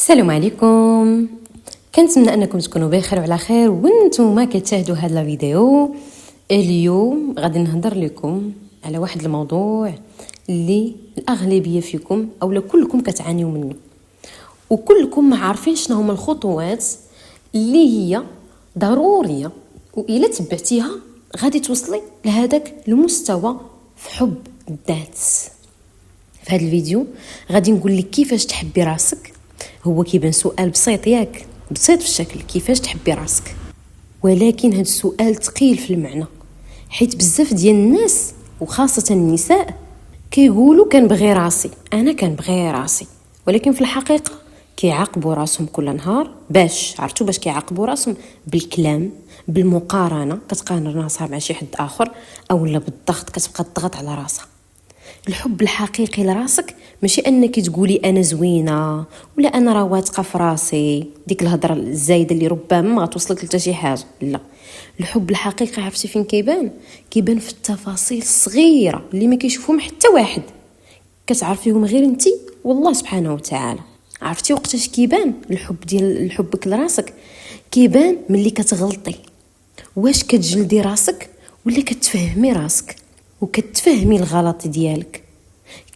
السلام عليكم. كنتمنى انكم تكونوا بخير وعلى خير وانتم كتشاهدوا هذا الفيديو. اليوم غادي نهضر لكم على واحد الموضوع اللي الاغلبيه فيكم او كلكم كتعانيوا منه، وكلكم ما عارفين شنو هما الخطوات اللي هي ضروريه، والا تبعتيها غادي توصلي لهذاك المستوى في حب الذات. في هذا الفيديو غادي نقول لك كيفاش تحبي راسك. هو كيبان سؤال بسيط، ياك بسيط في الشكل، كيفاش تحبي راسك، ولكن هذا السؤال ثقيل في المعنى، حيت بزاف ديال الناس وخاصه النساء كيقولوا كنبغي راسي، انا كنبغي راسي، ولكن في الحقيقه كيعاقبوا راسهم كل نهار. باش عرفتوا باش كيعاقبوا راسهم؟ بالكلام، بالمقارنه، كتقارن راسها مع شي حد اخر، اولا بالضغط، كتبقى تضغط على راسها. الحب الحقيقي لراسك ماشي انك تقولي انا زوينه ولا انا راه واثقه في راسي، ديك الهضره الزايده اللي ربما ما غتوصلك لتا شي حاجه. لا، الحب الحقيقي عرفتي فين كيبان في التفاصيل الصغيره اللي ما كيشوفهم حتى واحد، كتعرفيهم غير انت والله سبحانه وتعالى. عرفتي وقتاش كيبان الحب ديال حبك لراسك؟ كيبان ملي كتغلطي، واش كتجلدي راسك ولا كتفهمي راسك وكتفهمي الغلط ديالك.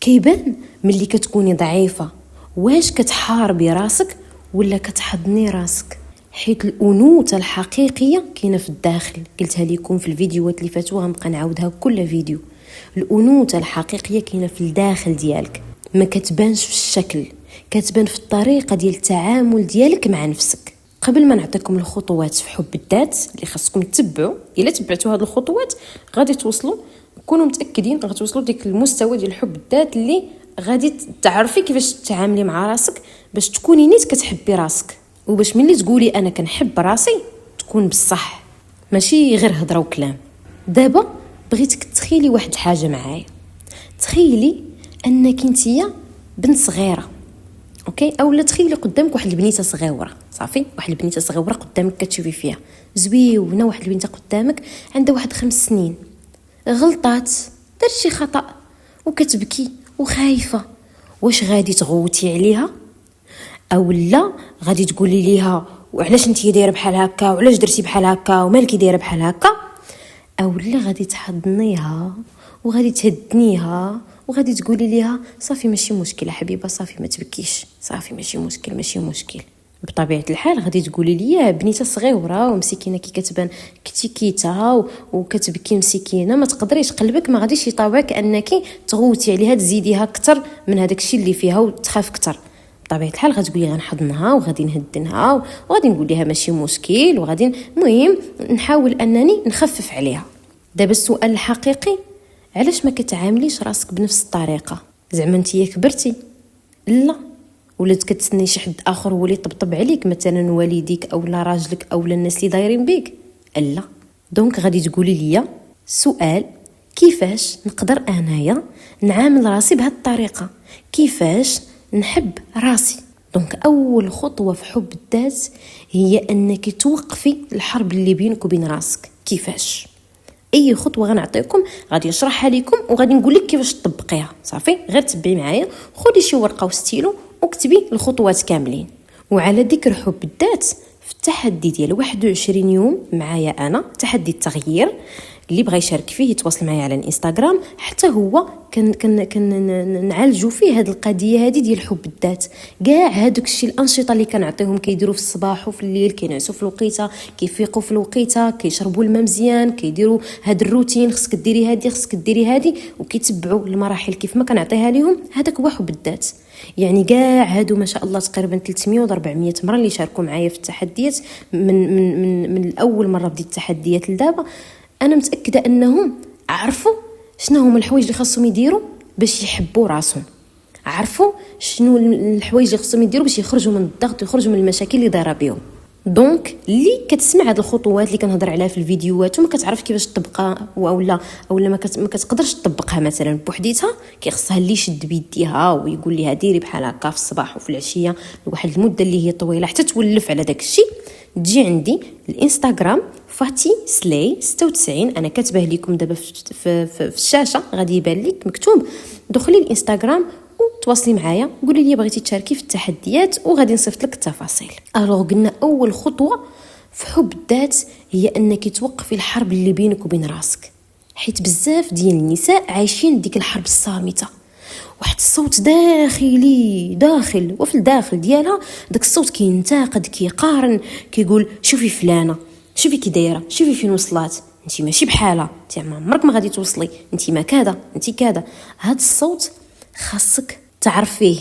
كيبان ملي كتكوني ضعيفه، واش كتحاربي راسك ولا كتحضني راسك. حيت الانوثه الحقيقيه كاينه في الداخل، قلتها لكم في الفيديوهات اللي فاتوا، غنبقى نعاودها كل فيديو. الانوثه الحقيقيه كاينه في الداخل ديالك، ما كتبانش في الشكل، كتبان في الطريقه ديال التعامل ديالك مع نفسك. قبل ما نعطيكم الخطوات في حب الذات اللي خاصكم تتبعوا، الا تبعتوا هذه الخطوات غادي توصلوا، كونوا متاكدين غتوصلوا ديك المستوى ديال حب الذات اللي غادي تعرفي كيفاش تتعاملي مع راسك باش تكوني نيت كتحبي راسك، وباش ملي تقولي انا كنحب راسي تكون بصح، ماشي غير هضره وكلام. دابا بغيتك تخيلي واحد الحاجه معايا. تخيلي انك انتيا بنت صغيره، اوكي، اولا تخيلي قدامك واحد البنيته صغيره، صافي، واحد البنيته صغيره قدامك كتشوفي فيها زويونه، واحد البنيته قدامك عندها واحد 5 سنين، غلطات، دارت شي خطا وكتبكي وخايفه. واش غادي تغوتي عليها اولا غادي تقولي ليها وعلاش انتي دايره بحال هكا، وعلاش درتي بحال هكا، ومالكي دايره بحال هكا، اولا غادي تحضنيها وغادي تهدنيها وغادي تقولي ليها صافي ماشي مشكل حبيبه، صافي ما تبكيش، صافي ماشي مشكل. بطبيعه الحال غادي تقولي لي بنيته صغيره ومسكينه كي كتبان كتيكيتا وكتبكي مسكينه، ما تقدريش، قلبك ما غاديش يطاوعك انك تغوتي عليها تزيديها اكثر من هذاك الشيء اللي فيها وتخاف اكثر. بطبيعه الحال غتقولي غنحضنها وغادي نهدنها وغادي نقول لها ماشي مشكل، وغادي المهم نحاول انني نخفف عليها. دابا السؤال الحقيقي، علاش ما كتعامليش راسك بنفس الطريقه؟ زعما نتيا كبرتي؟ لا، ولات كتسني شي حد اخر هو اللي يطبطب عليك، مثلا والديك اولا راجلك اولا الناس اللي دايرين بيك؟ لا. دونك غادي تقولي لي سؤال، كيفاش نقدر انايا نعامل راسي بهذه الطريقه، كيفاش نحب راسي؟ دونك اول خطوه في حب الذات هي انك توقفي الحرب اللي بينك وبين راسك. كيفاش؟ اي خطوه غنعطيكم غادي نشرحها لكم وغادي نقول لك كيفاش تطبقيها، صافي، غير تبعي معايا، خدي شي ورقه وستيلو وكتبي الخطوات كاملين. وعلى ذكر حب الذات، في التحدي ديال 21 يوم معايا انا، تحدي التغيير، اللي بغى يشارك فيه يتواصل معايا على الانستغرام، حتى هو نعالجوا فيه هذه القضيه هذه ديال حب الذات. كاع هذوك الشيء الانشطه اللي كنعطيهم كيديروا في الصباح وفي الليل، كينعسوا في الوقيته، كيفيقوا في الوقيته، كيشربوا الماء مزيان، كيديروا هذا الروتين، خصك ديري هذه خصك ديري هذه، وكيتبعوا المراحل كيف ما كنعطيها لهم. هذاك هو حب الذات. يعني كاع هادو ما شاء الله تقريبا 300 و 400 مره اللي شاركوا معايا في التحديات من الاول مره بديت التحديات لدابا، انا متاكده انهم عرفوا شنو هما الحوايج اللي خاصهم يديروا باش يحبوا راسهم، عرفوا شنو الحوايج اللي خاصهم يديروا باش يخرجوا من الضغط ويخرجوا من المشاكل اللي دايره بهم. دونك اللي كتسمع هاد الخطوات اللي كنهضر عليها في الفيديوهات وما كتعرف كيفاش تطبقها اولا ما كتقدرش تطبقها مثلا بوحديتها، كيخصها اللي يشد بيديها ويقول لها ديري بحال هكا في الصباح وفي العشيه لواحد المده اللي هي طويله حتى تولف على داك الشيء. تجي عندي الانستغرام فاتي سلاي 96، انا كاتبه لكم دابا في الشاشه، غادي يبان لك مكتوب. دخلي الانستغرام تواصلي معايا قولي لي بغيتي تشاركي في التحديات وغادي نصيفط لك التفاصيل. الوغ قلنا اول خطوه في حب الذات هي انك توقفي الحرب اللي بينك وبين راسك، حيت بزاف ديال النساء عايشين ديك الحرب الصامته، واحد الصوت داخل وفي الداخل ديالها داك الصوت كينتقد كيقارن كيقول شوفي فلانه، شوفي كي دايره، شوفي فين وصلات، انت ماشي بحالها، انت عمرك ما غادي توصلي، انت ما كذا، انت كذا. هاد الصوت خاصك تعرفيه،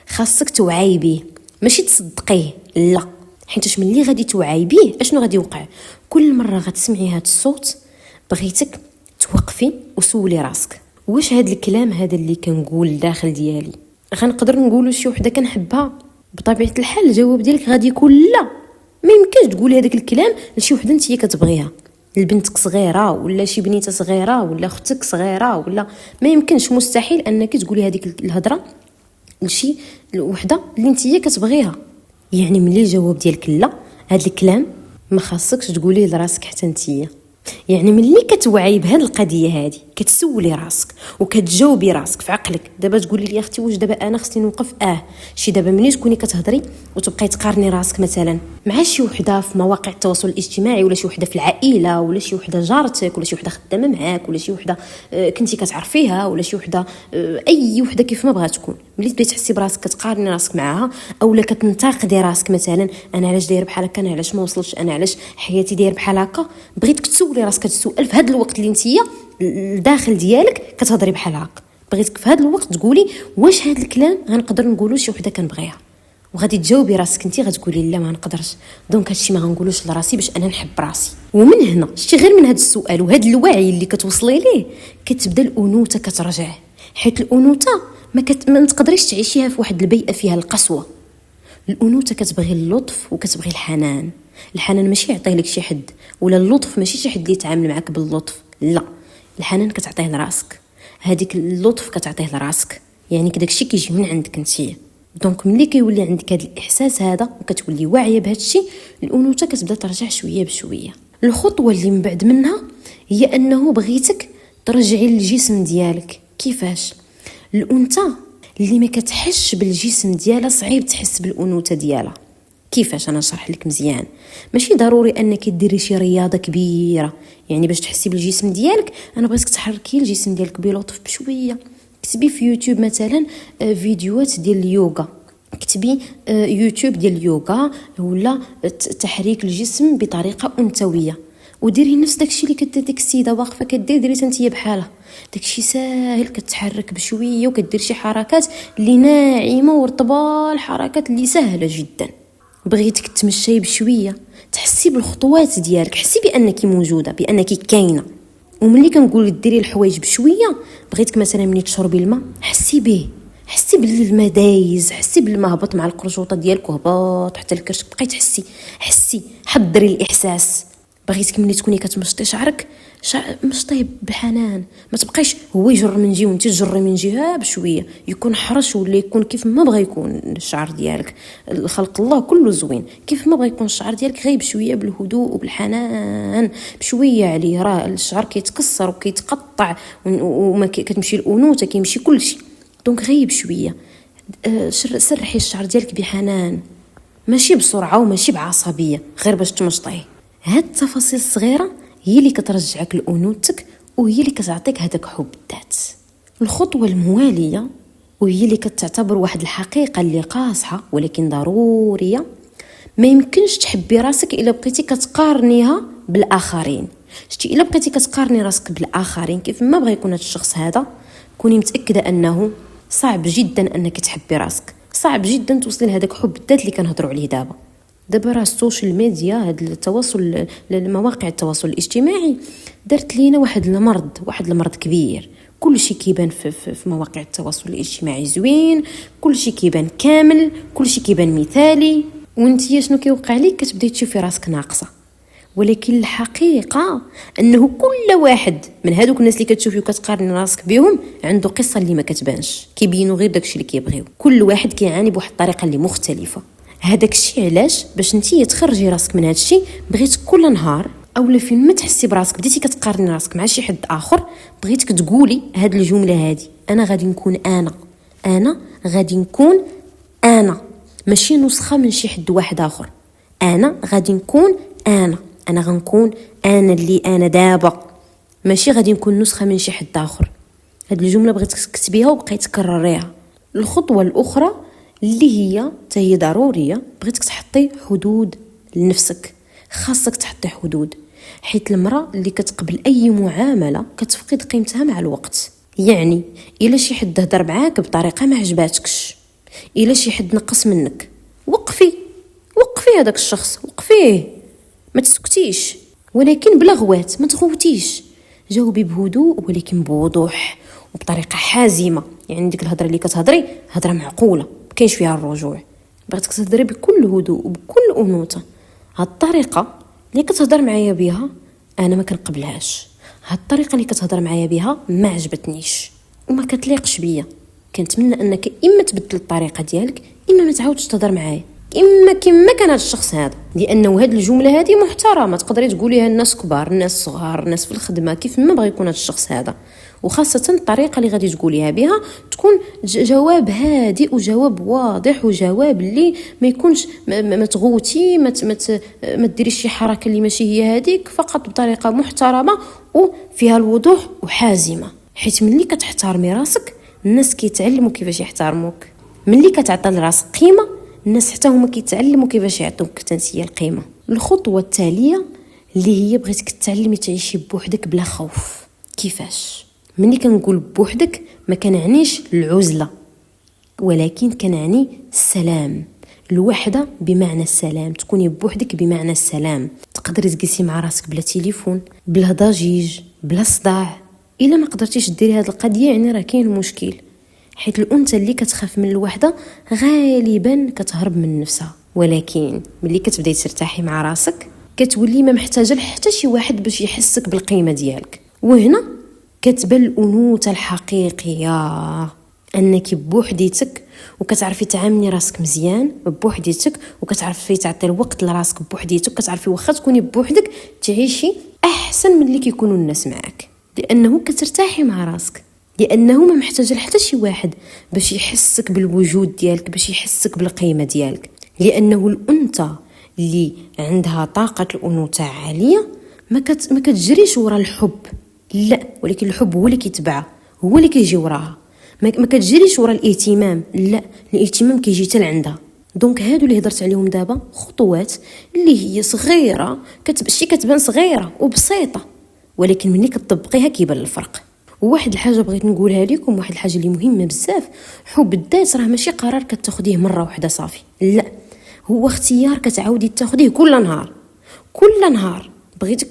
خاصك توعي به، ماشي تصدقيه، لا، حيت ملي غادي توعي به اشنو غادي يوقع؟ كل مره غتسمعي هاد الصوت بغيتك توقفي وسولي راسك، واش هاد الكلام هذا اللي كنقول داخل ديالي غنقدر نقولوا شي وحده كنحبها؟ بطبيعه الحال الجواب ديالك غادي يكون لا. ما يمكنش تقولي هذاك الكلام لشي وحده انت كتبغيها، لبنتك صغيره ولا شي بنيته صغيره ولا اختك صغيره، ولا ما يمكنش، مستحيل انك تقولي هذيك الهضره لشي وحده اللي انت كتبغيها. يعني ملي الجواب ديالك لا، هذا الكلام ما خاصكش تقوليه لراسك حتى نتيا. يعني ملي كتوعي بهذه القضيه هذه كتسولي راسك وكتجاوبي راسك في عقلك. دابا تقولي لي اختي واش دابا انا خصني نوقف؟ شي دابا ملي تكوني كتهضري وتبقاي تقارني راسك مثلا مع شي وحده في مواقع التواصل الاجتماعي، ولا شي وحده في العائله، ولا شي وحده جارتك، ولا شي وحده خدامه معاك، ولا شي وحده كنتي كتعرفيها، ولا شي وحده اي وحده كيف ما بغات تكون، ملي تبداي تحسي براسك كتقارني راسك معاها، اولا كتنتقدي راسك مثلا انا علاش داير بحال هكا، انا علاش ما وصلتش، انا علاش حياتي داير بحال هكا، بغيتك تسولي راسك هاد السؤال في هذا الوقت اللي نتيا الداخل ديالك كتهضري بحال هكا. بغيتك في هذا الوقت تقولي واش هذا الكلام غنقدر نقولوا شي وحده كنبغيها، وغادي تجاوبي راسك انت غتقولي لا ما نقدرش، دونك هادشي ما غنقولوش لراسي باش انا نحب راسي. ومن هنا شتي غير من هذا السؤال وهذا الوعي اللي كتوصلي ليه كتبدا الانوثه كترجع، حيت الانوثه ما تقدريش تعيشيها في واحد البيئه فيها القسوه. الانوثه كتبغي اللطف وكتبغي الحنان. الحنان ماشي يعطيه لك شي حد، ولا اللطف ماشي شي حد اللي يتعامل معك باللطف، لا، الحنان كتعطيه لراسك، هذيك اللطف كتعطيه لراسك، يعني كداك الشيء كيجي من عندك نتيا. دونك ملي كيولي عندك هذا الاحساس هذا وكتولي واعيه بهذا الشيء، الانوثه كتبدا ترجع شويه بشويه. الخطوه اللي من بعد منها هي انه بغيتك ترجعي للجسم ديالك. كيفاش؟ الانثى اللي ما كتحش بالجسم ديالها صعيب تحس بالانوثه ديالها. كيفاش؟ انا نشرح لك مزيان. ماشي ضروري انك ديري شي رياضه كبيره يعني باش تحسي بالجسم ديالك، انا بغيتك تحركي الجسم ديالك بلطف بشويه. كتبي في يوتيوب مثلا فيديوهات ديال اليوغا، كتبي يوتيوب ديال اليوغا ولا تحريك الجسم بطريقه انثويه، وديري نفس داكشي اللي كدير ديك السيده واقفه كديري انتيا بحالها. داكشي ساهل، كتحرك بشويه وكدير شي حركات اللي ناعمه ورطبه، الحركات اللي سهله جدا. بغيتك تمشي بشويه، تحسي بالخطوات ديالك، حسي بانك موجوده، بانك كاينه. وملي كنقول ديري الحوايج بشويه، بغيتك مثلا ملي تشربي الماء حسي به، حسي بالماء دايز، حسي بالماء هبط مع القرجوطه ديالك وهبط حتى الكرش، بقيت حسي حضري الاحساس. بغيتك ملي تكوني كتمشطي شعرك مشطيه بحنان، ما تبقايش هو يجر من جهه وانت تجري من جهه بشويه، يكون حرش ولا يكون كيف ما بغى يكون الشعر ديالك. الخلق الله كله زوين، كيف ما بغى يكون الشعر ديالك غير بشويه بالهدوء وبالحنان بشويه عليه. راه الشعر كيتكسر وكيتقطع وما كتمشي الانوثه كيمشي كل شيء، دونك غير بشويه. سرحي الشعر ديالك بحنان، ماشي بسرعه وماشي بعصبيه، غير باش تمشطيه. هاد التفاصيل الصغيره هي اللي كترجعك لانوثتك وهي اللي كتعطيك هذاك حب الذات. الخطوه المواليه وهي اللي كتعتبر واحد الحقيقه اللي قاصحه ولكن ضروريه، ما يمكنش تحبي راسك الا بقيتي كتقارنيها بالاخرين. شتي الا بقيتي كتقارني راسك بالاخرين كيف ما بغى يكون هذا الشخص هذا، كوني متاكده انه صعب جدا انك تحبي راسك، صعب جدا توصلي لهذاك حب الذات اللي كنهضروا عليه دابا راه السوشيال ميديا، هاد التواصل، المواقع التواصل الاجتماعي درت لينا واحد المرض كبير. كل شيء كيبان في مواقع التواصل الاجتماعي زوين، كل شيء كيبان كامل، كل شيء كيبان مثالي، وانتي شنو كيوقع لك؟ كتبداي تشوفي راسك ناقصه. ولكن الحقيقه انه كل واحد من هذوك الناس اللي كتشوفي وكتقارني راسك بهم عنده قصه اللي ما كتبانش، كيبينوا غير داكشي اللي كيبغيو. كل واحد كيعاني بواحد الطريقه اللي مختلفه. هذاك الشيء علاش باش نتي تخرجي راسك من هذا الشيء، بغيت كل نهار اولا فين ما تحسي براسك بديتي كتقارني راسك مع شي حد اخر، بغيتك تقولي هاد الجمله هادي: انا غادي نكون انا، انا غادي نكون انا، ماشي نسخه من شي حد واحد اخر. انا غادي نكون انا غنكون انا اللي انا دابا، ماشي غادي نكون نسخه من شي حد اخر. هاد الجمله بغيت تكتبيها وبقيت تكرريها. الخطوه الاخرى اللي هي ضروريه، بغيتك تحطي حدود لنفسك. خاصك تحطي حدود، حيت المراه اللي كتقبل اي معامله كتفقد قيمتها مع الوقت. يعني الا شي حد هضر معاك بطريقه ما عجباتكش، الا شي حد نقص منك، وقفي هذاك الشخص، وقفيه، ما تسكتيش، ولكن بلا غوات، ما تغوتيش. جاوبي بهدوء ولكن بوضوح وبطريقه حازمه. يعني ديك الهضره اللي كتهضري هضره معقوله، مكاينش فيها الرجوع. بغيتك تهضري بكل هدوء وبكل انوثه. هاد الطريقه اللي كتهضر معايا بها انا ما كنقبلهاش، هاد الطريقه اللي كتهضر معايا بها ما عجبتنيش وما كتليقش بيا. كنتمنى انك اما تبدل الطريقه ديالك، اما ما تعاودش تهضر معايا اما كما كان هذا الشخص هذا. لانه هاد الجمله هذه محترمه، تقدري تقوليها الناس كبار، الناس صغار، الناس في الخدمه، كيف ما بغى يكون هذا الشخص هذا. وخاصه الطريقه اللي غادي تقوليها بها تكون جواب هادئ وجواب واضح وجواب اللي ما يكونش ما تغوتي، ما ديريش شي حركه اللي ماشي هي هذيك، فقط بطريقه محترمه وفيها الوضوح وحازمه. حيت ملي كتحترمي راسك الناس كيتعلموا كيفاش يحترموك. ملي كتعطي لراسك قيمه الناس حتى هما كيتعلموا كيفاش يعطوك تنسيه القيمه. الخطوه التاليه اللي هي بغيتك تتعلمي تعيشي بوحدك بلا خوف. كيفاش؟ ملي كنقول بوحدك ما كنعنيش العزله، ولكن كنعني السلام. الوحده بمعنى السلام، تكوني بوحدك بمعنى السلام. تقدري تجلسي مع راسك بلا تليفون، بلا ضجيج، بلا صداع. الا ما قدرتيش ديري هذه القضيه يعني راه كاين مشكل، حيت الانثى اللي كتخاف من الوحده غالبا كتهرب من نفسها. ولكن ملي كتبداي ترتاحي مع راسك كتولي ما محتاجه لحتى شي واحد باش يحسك بالقيمه ديالك. وهنا كتبان الانوثه الحقيقيه، انك بوحديتك وكتعرفي تعاملي راسك مزيان بوحديتك، وكتعرفي تعطي الوقت لراسك بوحديتك، كتعرفي واخا تكوني بوحدك تعيشي احسن من اللي كيكونوا الناس معاك، لانه كترتاحي مع راسك، لانه ما محتاجه لحتى شي واحد باش يحسك بالوجود ديالك، باش يحسك بالقيمه ديالك. لانه الانثى اللي عندها طاقه الانوثه عاليه ما كتجريش ورا الحب، لا، ولكن الحب هو اللي كيتبعها، هو اللي كيجي وراها. ما كتجريش ورا الاهتمام، لا، الاهتمام كيجي حتى لعندها. دونك هادو اللي هضرت عليهم دابا خطوات اللي هي صغيره، كتبان صغيره وبسيطه، ولكن ملي كتطبقيها كيبان الفرق. وواحد الحاجه بغيت نقولها لكم، واحد الحاجه اللي مهمه بزاف، حب الذات راه ماشي قرار كتاخديه مره واحده صافي، لا، هو اختيار كتعاودي تاخديه كل نهار. بغيتك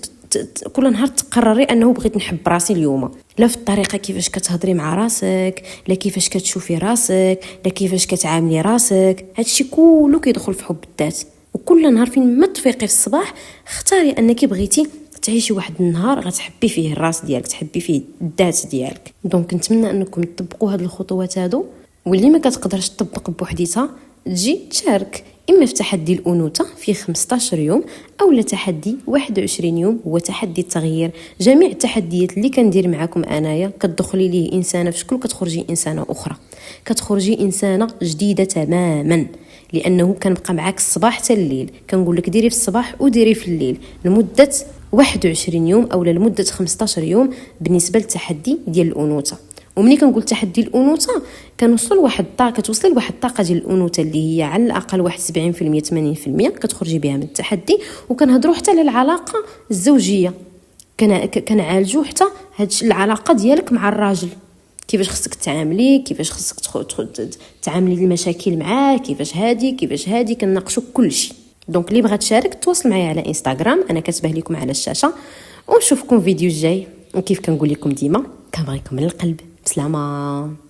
كل نهار تقرري انه بغيت نحب راسي اليوم، لا في الطريقه كيفاش كتهضري مع راسك، لا كيفاش كتشوفي راسك، لا كيفاش كتعاملي راسك. هادشي كله كيدخل في حب الذات. وكل نهار فين ما تفيقي في الصباح اختاري انك بغيتي تعيشي واحد النهار غتحبي فيه الراس ديالك، تحبي فيه الذات ديالك. دونك نتمنى انكم تطبقوا هاد الخطوات هادو، واللي ما كتقدرش تطبق بوحديتها تجي تشارك اما في تحدي الانوثه في 15 يوم، او تحدي 21 يوم هو تحدي التغيير. جميع التحديات اللي كندير معكم انايا كتدخلي ليه انسانه في شكل، كتخرجي انسانه اخرى، كتخرجي انسانه جديده تماما. لانه كنبقى معاك الصباح حتى الليل، كنقول لك ديري في الصباح وديري في الليل لمده 21 يوم او لمده 15 يوم بالنسبه للتحدي ديال الانوثه. ومني كنقول تحدي الانوثه كنوصل لواحد الطاقه، كتوصلي لواحد الطاقه ديال الانوثه اللي هي على الاقل واحد 70% 80% كتخرجي بها من التحدي. وكنهضروا حتى على العلاقه الزوجيه، كنعالجوا حتى هاد العلاقه ديالك مع الراجل، كيفاش خصك تعاملي، كيفاش خصك تعاملي المشاكل معاه، كيفاش هادي كنناقشوا كلشي. دونك اللي بغات تشارك تواصل معايا على انستغرام، انا كاتبه لكم على الشاشه. ونشوفكم فيديو الجاي، وكيف كنقول لكم ديما كنبغيكم من القلب. بسلامه.